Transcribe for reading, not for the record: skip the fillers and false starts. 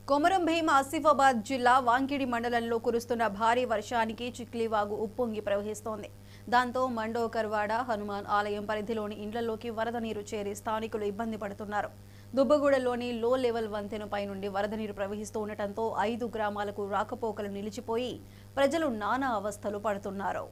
కొమరం భీం ఆసిఫాబాద్ జిల్లా వాంకిడి మండలంలో కురుస్తున్న భారీ వర్షానికి చిక్లీవాగు ఉప్పొంగి ప్రవహిస్తోంది. దాంతో మండోకర్వాడ హనుమాన్ ఆలయం పరిధిలోని ఇండ్లలోకి వరద నీరు చేరి స్థానికులు ఇబ్బంది పడుతున్నారు. దుబ్బగూడలోని లో లెవెల్ వంతెనపై నుండి వరద నీరు ప్రవహిస్తూ ఉండటంతో 5 గ్రామాలకు రాకపోకలు నిలిచిపోయి ప్రజలు నానా అవస్థలు పడుతున్నారు.